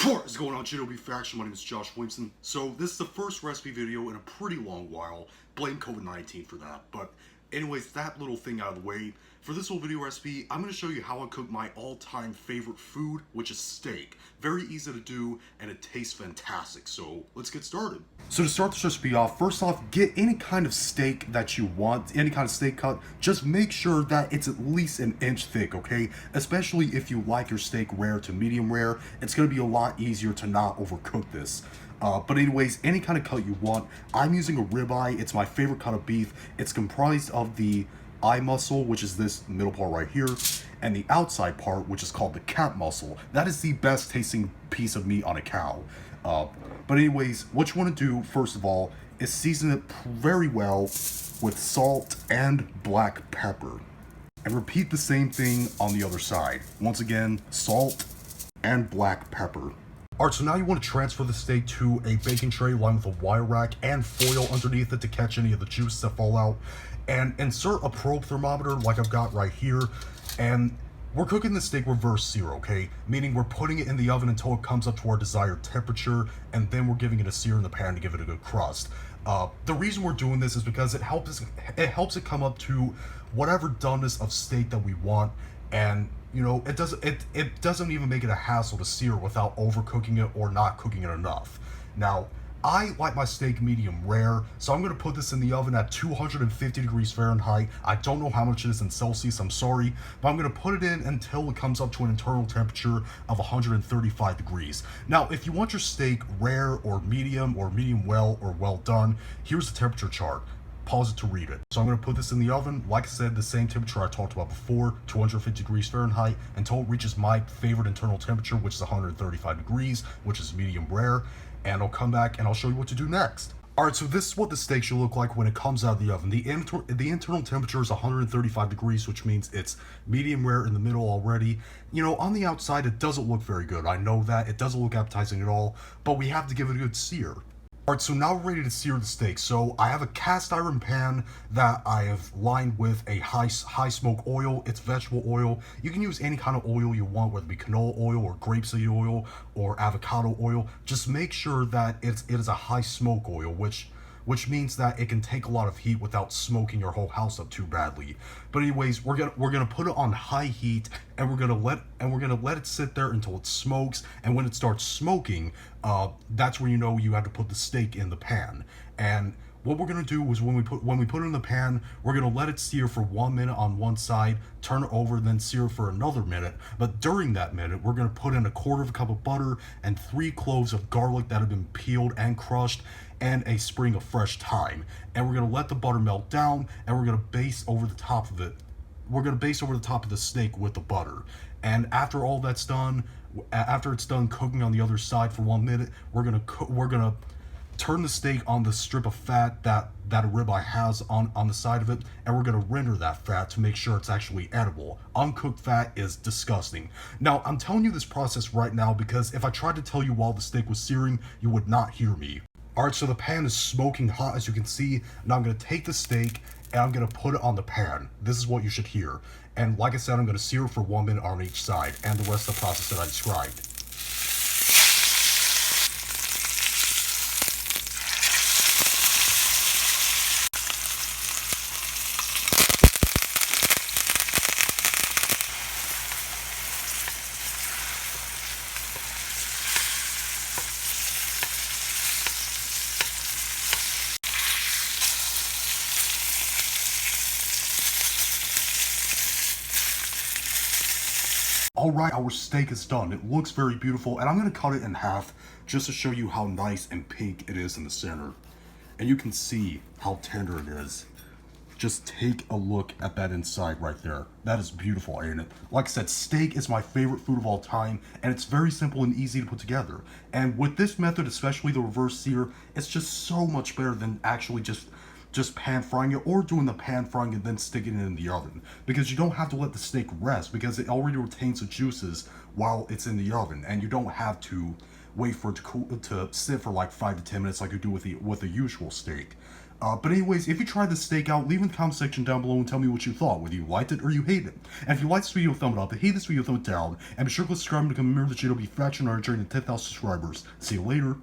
What is going on, JW Faction? My name is Josh Williamson. So this is the first recipe video in a pretty long while. Blame COVID-19 for that. But anyways, that little thing out of the way. For this little video recipe, I'm going to show you how I cook my all-time favorite food, which is steak. Very easy to do, and it tastes fantastic. So let's get started. So to start this recipe off, first off, get any kind of steak that you want, any kind of steak cut. Just make sure that it's at least an inch thick, okay? Especially if you like your steak rare to medium rare, it's going to be a lot easier to not overcook this. But anyways, any kind of cut you want. I'm using a ribeye. It's my favorite cut of beef. It's comprised of the eye muscle, which is this middle part right here, and the outside part, which is called the cap muscle. That is the best tasting piece of meat on a cow. But anyways, what you want to do, first of all, is season it very well with salt and black pepper. And repeat the same thing on the other side. Once again, salt and black pepper. Alright, so now you want to transfer the steak to a baking tray lined with a wire rack and foil underneath it to catch any of the juice that fall out. And insert a probe thermometer like I've got right here. And we're cooking the steak reverse sear, okay? Meaning we're putting it in the oven until it comes up to our desired temperature, and then we're giving it a sear in the pan to give it a good crust. The reason we're doing this is because it helps it come up to whatever doneness of steak that we want. And you know, it doesn't even make it a hassle to sear without overcooking it or not cooking it enough. Now, I like my steak medium rare, so I'm going to put this in the oven at 250 degrees Fahrenheit. I don't know how much it is in Celsius, I'm sorry, but I'm going to put it in until it comes up to an internal temperature of 135 degrees. Now, if you want your steak rare or medium well or well done, here's the temperature chart. Pause it to read it. So I'm going to put this in the oven, like I said, the same temperature I talked about before, 250 degrees Fahrenheit, until it reaches my favorite internal temperature, which is 135 degrees, which is medium rare, and I'll come back and I'll show you what to do next. Alright, so this is what the steak should look like when it comes out of the oven. The internal temperature is 135 degrees, which means it's medium rare in the middle already. You know, on the outside, it doesn't look very good. I know that. It doesn't look appetizing at all, but we have to give it a good sear. Alright, so now we're ready to sear the steak. So I have a cast iron pan that I have lined with a high smoke oil. It's vegetable oil. You can use any kind of oil you want, whether it be canola oil or grapeseed oil or avocado oil. Just make sure that it is a high smoke oil, which means that it can take a lot of heat without smoking your whole house up too badly. But anyways, we're gonna put it on high heat, and we're gonna let it sit there until it smokes. And when it starts smoking, that's when you know you have to put the steak in the pan. And what we're gonna do is when we put it in the pan, we're gonna let it sear for 1 minute on one side, turn it over, then sear for another minute. But during that minute, we're gonna put in 1/4 cup of butter and 3 cloves of garlic that have been peeled and crushed, and a sprig of fresh thyme. And we're gonna let the butter melt down, and we're gonna baste over the top of it. We're gonna baste over the top of the steak with the butter. And after all that's done, after it's done cooking on the other side for 1 minute, we're gonna turn the steak on the strip of fat that a ribeye has on the side of it, and we're gonna render that fat to make sure it's actually edible. Uncooked fat is disgusting. Now, I'm telling you this process right now because if I tried to tell you while the steak was searing, you would not hear me. Alright, so the pan is smoking hot, as you can see. Now I'm going to take the steak and I'm going to put it on the pan. This is what you should hear. And like I said, I'm going to sear it for 1 minute on each side, and the rest of the process that I described. Alright, our steak is done. It looks very beautiful, and I'm going to cut it in half just to show you how nice and pink it is in the center. And you can see how tender it is. Just take a look at that inside right there. That is beautiful, ain't it? Like I said, steak is my favorite food of all time, and it's very simple and easy to put together. And with this method, especially the reverse sear, it's just so much better than actually just pan frying it, or doing the pan frying and then sticking it in the oven, because you don't have to let the steak rest because it already retains the juices while it's in the oven, and you don't have to wait for it to sit for like 5 to 10 minutes like you do with the usual steak. But anyways, if you tried this steak out, leave in the comment section down below and tell me what you thought, whether you liked it or you hated it. And if you liked this video, thumb it up. If you hate this video, thumb it down. And be sure to click subscribe to become a member of the channel to be faction on our journey to 10,000 subscribers. See you later.